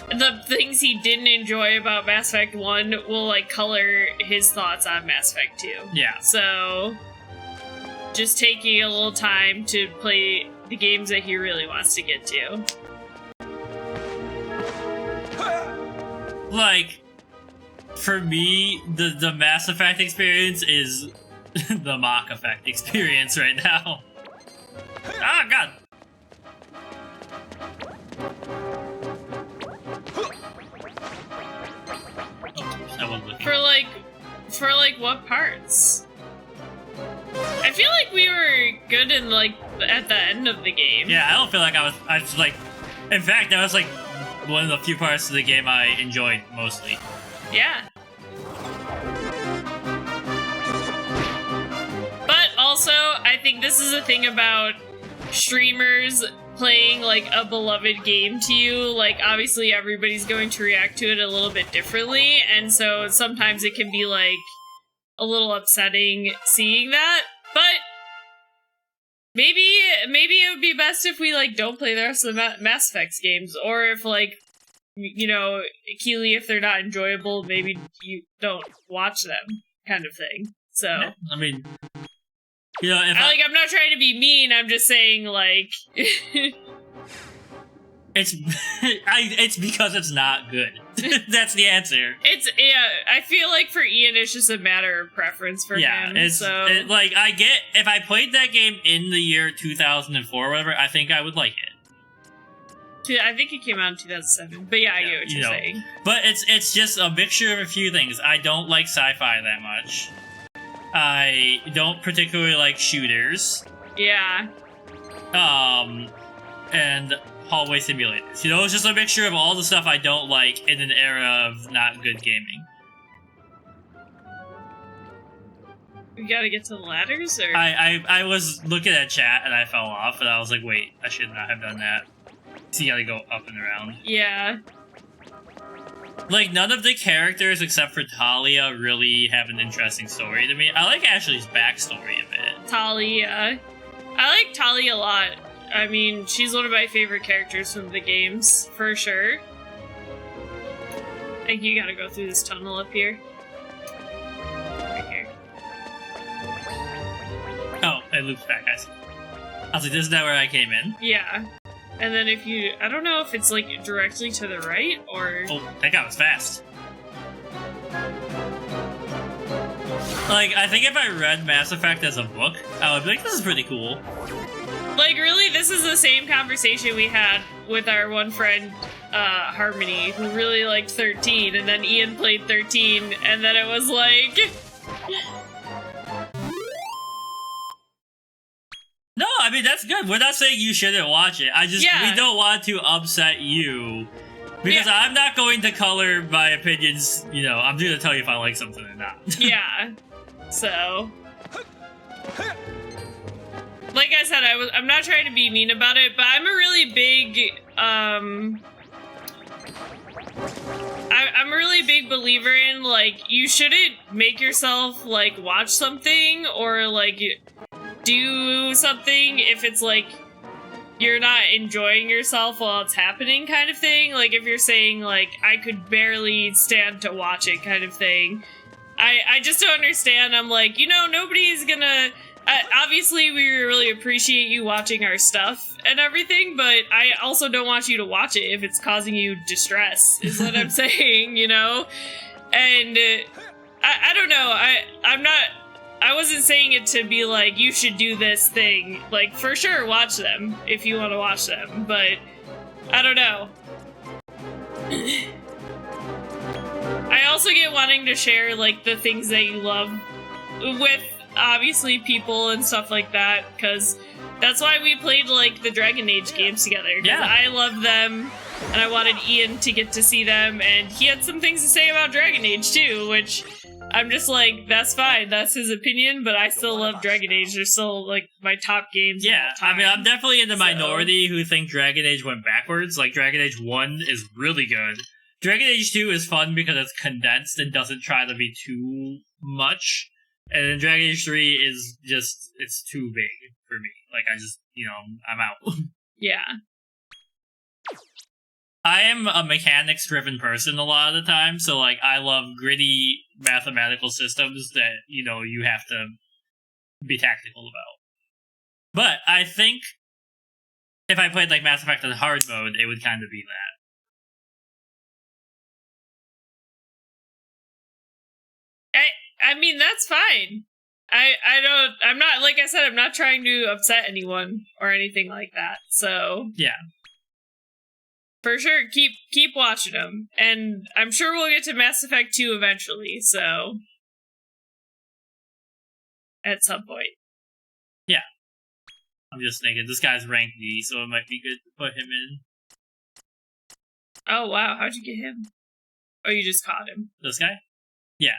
the things he didn't enjoy about Mass Effect 1 will, like, color his thoughts on Mass Effect 2. Yeah. So, just taking a little time to play the games that he really wants to get to. Like... For me, the Mass Effect experience is the Mach Effect experience right now. Ah, God! I wasn't looking. For what parts? I feel like we were good in, like, at the end of the game. Yeah, I don't feel like I was like... In fact, that was, like, one of the few parts of the game I enjoyed mostly. Yeah. But also, I think this is a thing about streamers playing, like, a beloved game to you. Like, obviously everybody's going to react to it a little bit differently, and so sometimes it can be, like, a little upsetting seeing that. But maybe it would be best if we, like, don't play the rest of the Mass Effect games, or if, like, you know, Keely, if they're not enjoyable, maybe you don't watch them, kind of thing. So, I mean, you know, if I'm not trying to be mean. I'm just saying, like, it's because it's not good. That's the answer. I feel like for Ian, it's just a matter of preference for him. Like, I get, if I played that game in the year 2004 or whatever, I think I would like it. I think it came out in 2007, but yeah, I get what you're saying. But it's just a mixture of a few things. I don't like sci-fi that much. I don't particularly like shooters. Yeah. And hallway simulators. You know, it's just a mixture of all the stuff I don't like in an era of not good gaming. We gotta get to the ladders, or? I was looking at chat and I fell off, and I was like, wait, I should not have done that. So you gotta go up and around. Yeah. Like, none of the characters except for Talia really have an interesting story to me. I like Ashley's backstory a bit. Talia. I like Talia a lot. I mean, she's one of my favorite characters from the games, for sure. I think you gotta go through this tunnel up here. Right here. Oh, it loops back, I see. I was like, this is not where I came in. Yeah. And then if you... I don't know if it's, like, directly to the right, or... Oh, that guy was fast. Like, I think if I read Mass Effect as a book, I would be like, this is pretty cool. Like, really, this is the same conversation we had with our one friend, Harmony, who really liked 13, and then Ian played 13, and then it was like... No, I mean, that's good. We're not saying you shouldn't watch it. We don't want to upset you. Because I'm not going to color my opinions, you know, I'm going to tell you if I like something or not. Yeah. So... Like I said, I'm not trying to be mean about it, but I'm a really big, I'm a really big believer in, like, you shouldn't make yourself, like, watch something or, like, do something if it's, like, you're not enjoying yourself while it's happening kind of thing. Like, if you're saying, like, I could barely stand to watch it kind of thing. I just don't understand. I'm like, you know, nobody's gonna... obviously, we really appreciate you watching our stuff and everything, but I also don't want you to watch it if it's causing you distress, is what I'm saying, you know? And I don't know, I wasn't saying it to be like, you should do this thing. Like, for sure, watch them if you want to watch them, but I don't know. I also get wanting to share, like, the things that you love with obviously people and stuff like that, because that's why we played, like, the Dragon Age games together. Yeah. I love them, and I wanted Ian to get to see them, and he had some things to say about Dragon Age too, which I'm just like, that's fine, that's his opinion, but I still love Dragon Age. They're still, like, my top games of all time. I mean, I'm definitely in the minority who think Dragon Age went backwards. Like, Dragon Age 1 is really good. Dragon Age 2 is fun because it's condensed and doesn't try to be too much. And then Dragon Age 3 is just, it's too big for me. Like, I just, you know, I'm out. Yeah. I am a mechanics-driven person a lot of the time, so, like, I love gritty mathematical systems that, you know, you have to be tactical about. But I think if I played, like, Mass Effect in hard mode, it would kind of be that. I mean, that's fine. I'm not, like I said, I'm not trying to upset anyone or anything like that, so... Yeah. For sure, keep watching them. And I'm sure we'll get to Mass Effect 2 eventually, so... At some point. Yeah. I'm just thinking, this guy's rank D, so it might be good to put him in. Oh, wow, how'd you get him? Oh, you just caught him. This guy? Yeah.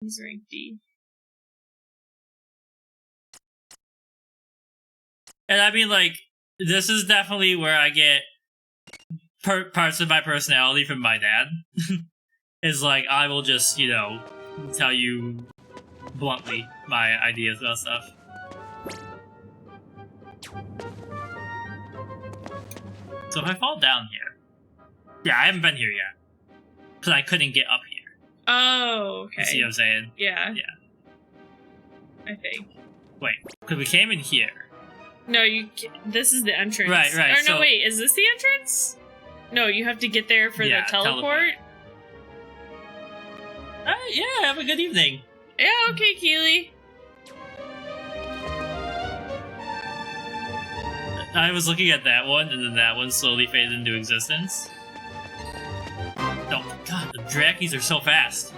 He's rank D. And I mean, like, this is definitely where I get parts of my personality from my dad. Is like, I will just, you know, tell you bluntly my ideas about stuff. So if I fall down here, Yeah, I haven't been here yet. Because I couldn't get up here. Oh, okay. You see what I'm saying? Yeah. Yeah. I think. Wait, because we came in here. No, this is the entrance. Right. Or no, So, wait, is this the entrance? No, you have to get there for the teleport. Yeah, have a good evening. Yeah, okay, Keely. I was looking at that one, and then that one slowly faded into existence. Oh god, the Drakkies are so fast.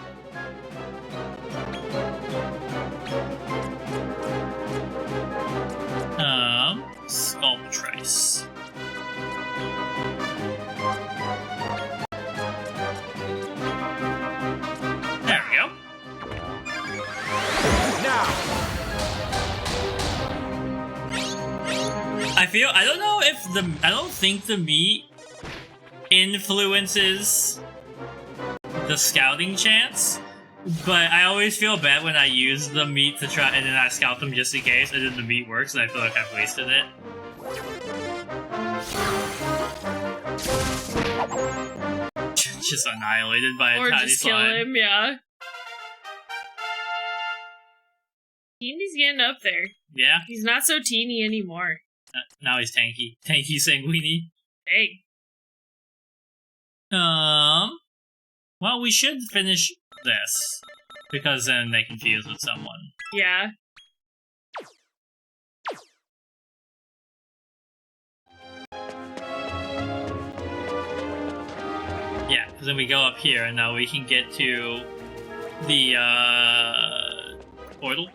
Sculptrice. There we go. Now, I don't know if I don't think the meat influences the scouting chance, but I always feel bad when I use the meat to try and then I scout them just in case, and then the meat works and I feel like I've wasted it. Just annihilated by a Or tiny just kill slime. him, yeah. Teeny's getting up there. Yeah, He's not so teeny anymore. now he's tanky. Tanky Sanguini. Hey. Well, we should finish this, because then they confuse with someone. Yeah. Yeah, because then we go up here, and now we can get to the, portal.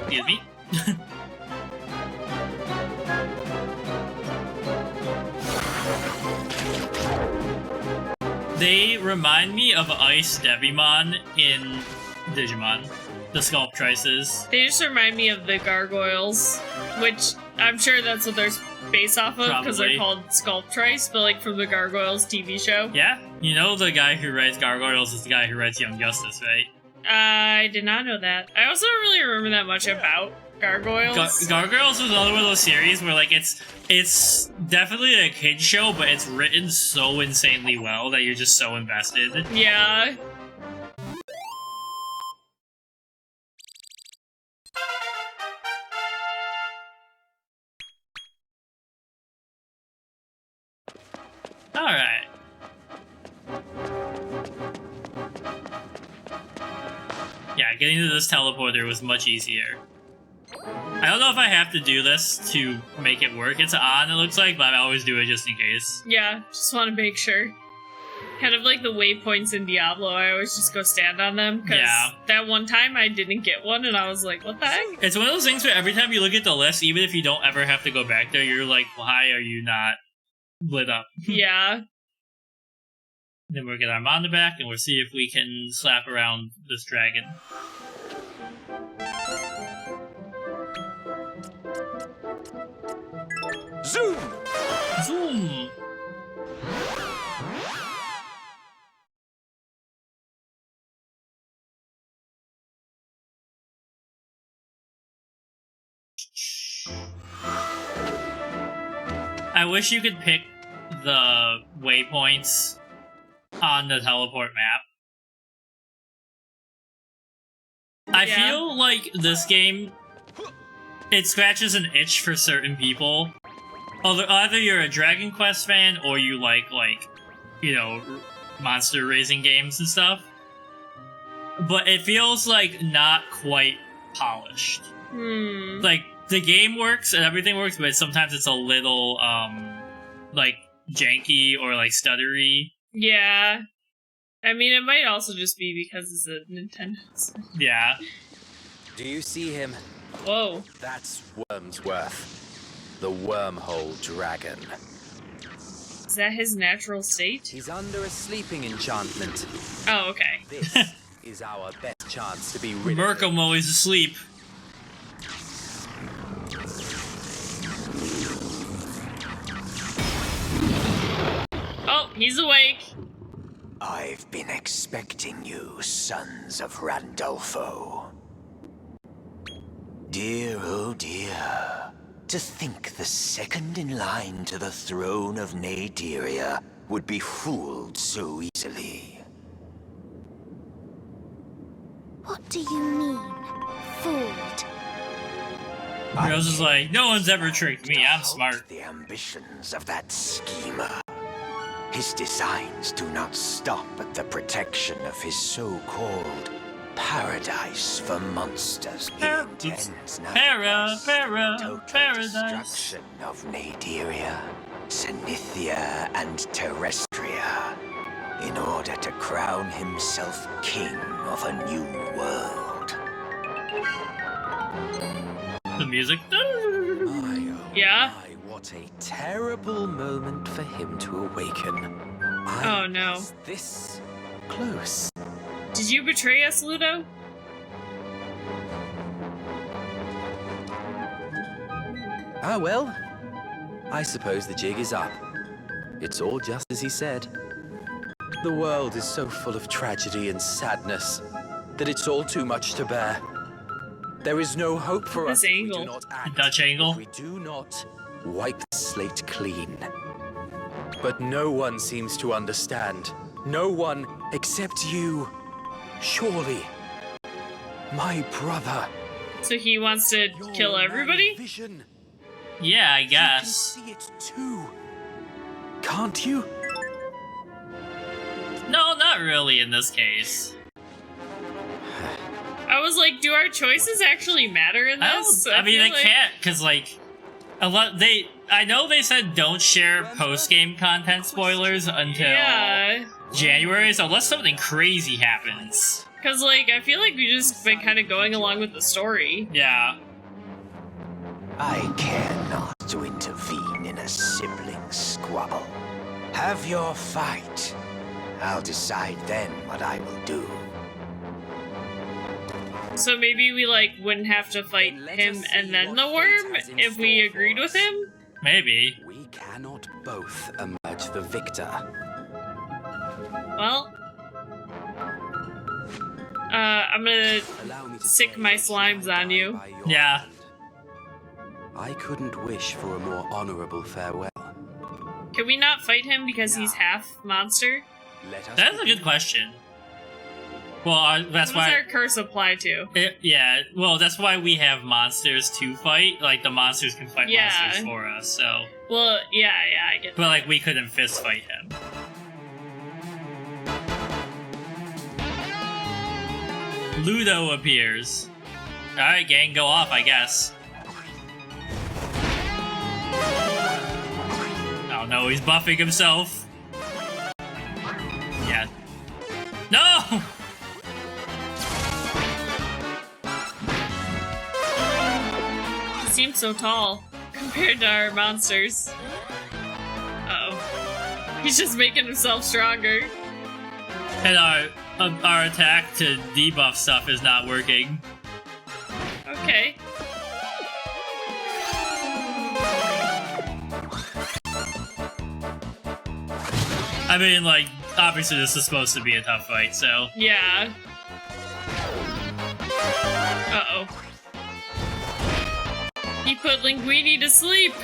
Excuse me. They remind me of Ice Devimon in Digimon. The Sculptrices. They just remind me of the gargoyles, which I'm sure that's what they're based off of because they're Probably. called Sculptrice, but like from the Gargoyles TV show. Yeah? You know the guy who writes Gargoyles is the guy who writes Young Justice, right? I did not know that. I also don't really remember that much about Gargoyles. Gargoyles was another one of those series where like it's definitely a kid show, but it's written so insanely well that you're just so invested. Yeah. Alright. Yeah, getting to this teleporter was much easier. I don't know if I have to do this to make it work. It's on, it looks like, but I always do it just in case. Yeah, just want to make sure. Kind of like the waypoints in Diablo, I always just go stand on them, because that one time I didn't get one, and I was like, what the heck? It's one of those things where every time you look at the list, even if you don't ever have to go back there, you're like, why are you not lit up? Yeah. Then we'll get Armanda back, and we'll see if we can slap around this dragon. zoom! Zoom! I wish you could pick the waypoints on the teleport map. I feel like this game, it scratches an itch for certain people. Either you're a Dragon Quest fan or you like, you know, monster raising games and stuff. But it feels like not quite polished. Like, the game works and everything works, but sometimes it's a little, like, janky or, like, stuttery. Yeah. I mean, it might also just be because it's a Nintendo. Yeah. Do you see him? Whoa. That's Wormsworth, the wormhole dragon. Is that his natural state? He's under a sleeping enchantment. Oh, okay. This is our best chance to be rid of him. Merkham always asleep. Oh, he's awake. I've been expecting you, sons of Randolfo. Do dear, oh dear. To think the second in line to the throne of Naderia would be fooled so easily. What do you mean, fooled? Rose is like, no one's ever tricked me, I'm Halt smart. the ambitions of that schemer. His designs do not stop at the protection of his so-called paradise for monsters. He intends total paradise. destruction of Naderia, Zenithia, and Terrestria, in order to crown himself king of a new world. The music. Yeah? What a terrible moment for him to awaken. Oh, no. Was this close. Did you betray us, Ludo? Ah, well, I suppose the jig is up. It's all just as he said. The world is so full of tragedy and sadness that it's all too much to bear. There is no hope for us This if we angle. do not act, Dutch angle. if we do not wipe the slate clean. But no one seems to understand. No one except you. Surely, my brother. So he wants to Your kill everybody? vision. Yeah, I You guess. can see it too. Can't you? No, not really in this case. I was like, do our choices actually matter in this? I mean, feel they like- can't, because, like, I know they said don't share post-game content spoilers until Yeah. January, so unless something crazy happens. Because, like, I feel like we've just been kind of going along with the story. Yeah. I care not to intervene in a sibling squabble. Have your fight. I'll decide then what I will do. So maybe we, like, wouldn't have to fight him and then the worm if we agreed with him? Maybe. We cannot both emerge the victor. Well, I'm gonna Allow me to sick say my that slimes I on you. by your Yeah. hand. I couldn't wish for a more honorable farewell. Can we not fight him because he's half monster? Let us That's a begin. good question. Well, that's What does why. our curse apply to? Yeah, well, that's why we have monsters to fight. Like, the monsters can fight Yeah. monsters for us, so. Well, yeah, I get But, like, we couldn't fist fight him. Ludo appears. Alright, gang, go off, I guess. Oh no, he's buffing himself. Yeah. No! He seems so tall compared to our monsters. Uh-oh. He's just making himself stronger. And our attack to debuff stuff is not working. Okay. I mean, like, obviously this is supposed to be a tough fight, so. Yeah. Uh-oh. He put Linguini to sleep!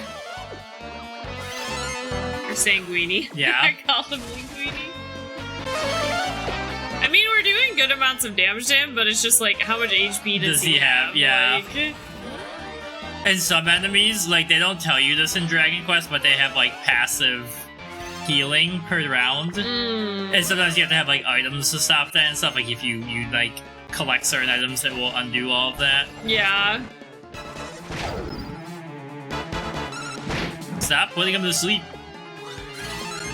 Or Sanguini. Yeah. I call him Linguini. I mean, we're doing good amounts of damage to him, but it's just like, how much HP does he have? Yeah. Like, And some enemies, like, they don't tell you this in Dragon Quest, but they have, like, passive healing per round. And sometimes you have to have, like, items to stop that and stuff. Like, if you like, collect certain items that will undo all of that. yeah. Stop putting him to sleep.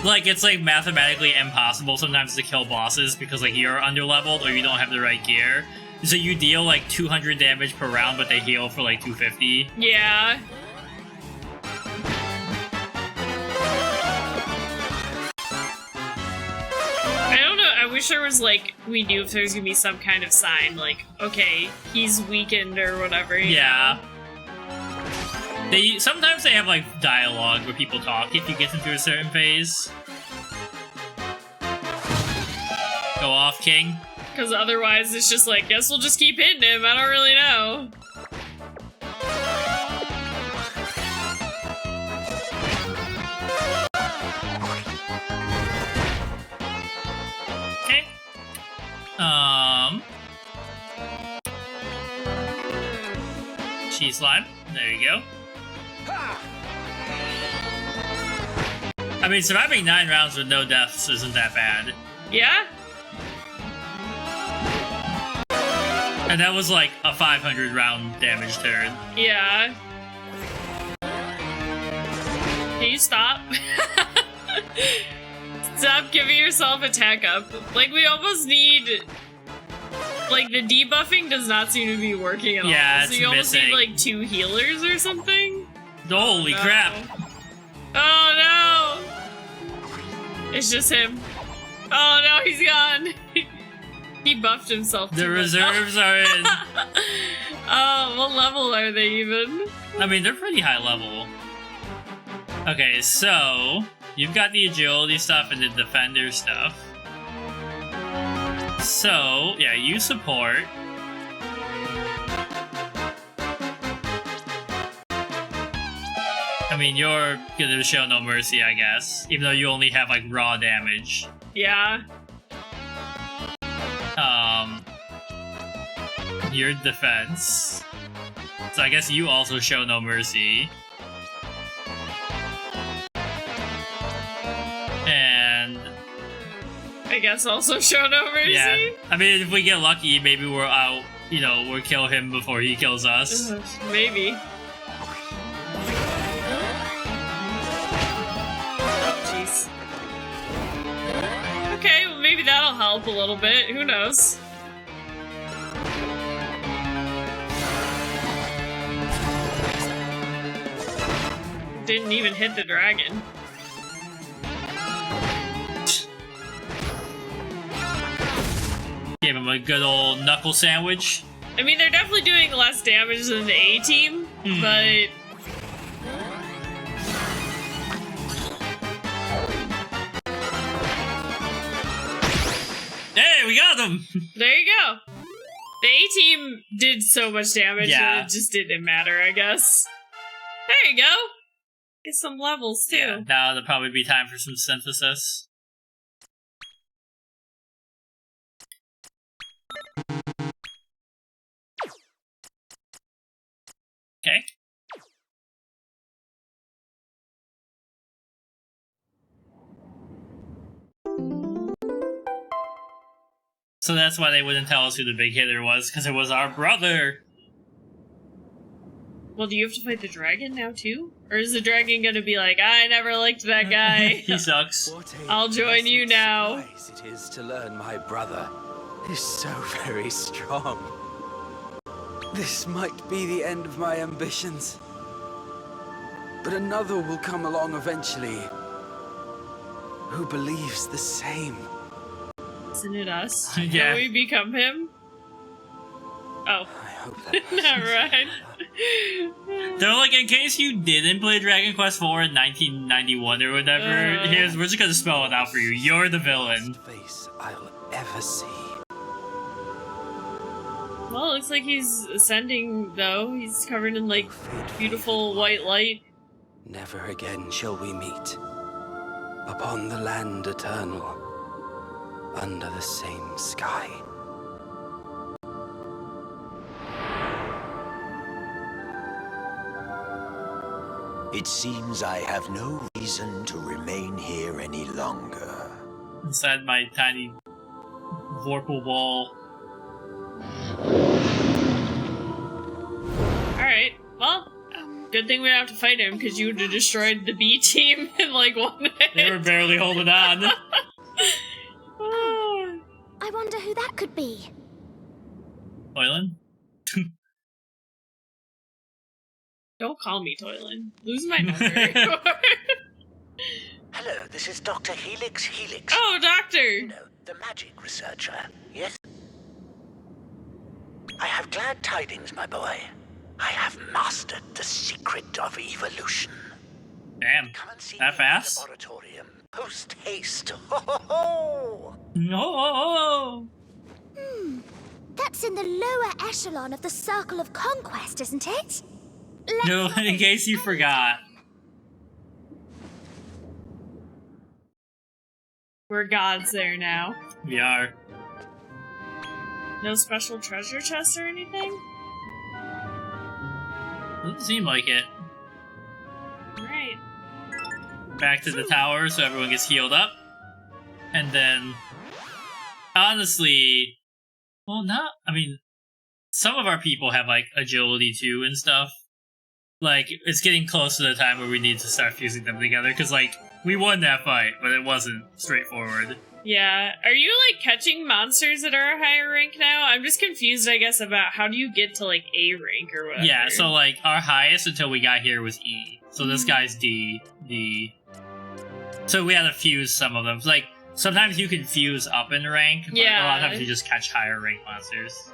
Like, it's, like, mathematically impossible sometimes to kill bosses because, like, you're underleveled or you don't have the right gear. So you deal, like, 200 damage per round, but they heal for, like, 250. Yeah. I don't know, I wish there was, like, we knew if there's gonna be some kind of sign, like, okay, he's weakened or whatever. you Yeah. know? Sometimes they have, like, dialogue where people talk if you get into a certain phase. Go off, King. Because otherwise it's just like, guess we'll just keep hitting him, I don't really know. Key slime. There you go. I mean, surviving 9 rounds with no deaths isn't that bad. Yeah? And that was like a 500 round damage turn. Yeah. Can you stop? Stop giving yourself attack up. Like, we almost need... Like, the debuffing does not seem to be working at all. Yeah, so you almost need, like, 2 healers or something? Holy crap. Oh, no! It's just him. Oh, no, he's gone. He buffed himself. The reserves are in. Oh, what level are they even? I mean, they're pretty high level. Okay, so you've got the agility stuff and the defender stuff. So, yeah, you support. I mean, you're gonna show no mercy, I guess. Even though you only have, like, raw damage. Yeah. Your defense. So I guess you also show no mercy. And... I guess also show no mercy? Yeah. I mean, if we get lucky, maybe we're out, you know, we'll kill him before he kills us. Maybe. Jeez. Okay, well maybe that'll help a little bit. Who knows? Didn't even hit the dragon. Gave him a good old knuckle sandwich. I mean, they're definitely doing less damage than the A-team, but... Hey, we got him! There you go. The A-team did so much damage that it just didn't matter, I guess. There you go. Get some levels, too. Yeah, now it'll probably be time for some synthesis. Okay. So that's why they wouldn't tell us who the big hitter was, because it was our brother! Well, do you have to fight the dragon now, too? Or is the dragon gonna be like, I never liked that guy. He sucks. I'll join you now. It is to learn my brother is so very strong. This might be the end of my ambitions. But another will come along eventually who believes the same. Isn't it us? Yeah. Can we become him? Oh. I hope that Never mind. They're like, in case you didn't play Dragon Quest IV in 1991 or whatever, we're just gonna spell it out for you. You're the villain. Face I'll ever see. Well, it looks like he's ascending, though. He's covered in, like, beautiful white light. Never again shall we meet. Upon the land eternal, under the same sky. It seems I have no reason to remain here any longer. Inside my tiny Vorpal ball. Alright, well, good thing we don't have to fight him, because you would have destroyed the B team in, like, 1 minute. They were barely holding on. I wonder who that could be. Toylan? Don't call me Toylan. Lose my number. Hello, this is Dr. Helix. Oh, Doctor! You know, the magic researcher, yes? I have glad tidings, my boy. I have mastered the secret of evolution. Damn, Come and see that me fast? in the laboratorium. Post haste. Ho ho ho! No. That's in the lower echelon of the Circle of Conquest, isn't it? No, in case you forgot. We're gods there now. We are. No special treasure chest or anything? Doesn't seem like it. Alright. Back to the tower so everyone gets healed up. And then, honestly, well, I mean, some of our people have, like, agility too and stuff. Like, it's getting close to the time where we need to start fusing them together, because, like, we won that fight, but it wasn't straightforward. Yeah. Are you, like, catching monsters that are a higher rank now? I'm just confused, I guess, about how do you get to, like, A rank or whatever. Yeah, so, like, our highest until we got here was E. So this guy's D. So we had to fuse some of them. Like, sometimes you can fuse up in rank, but a lot of times you just catch higher rank monsters.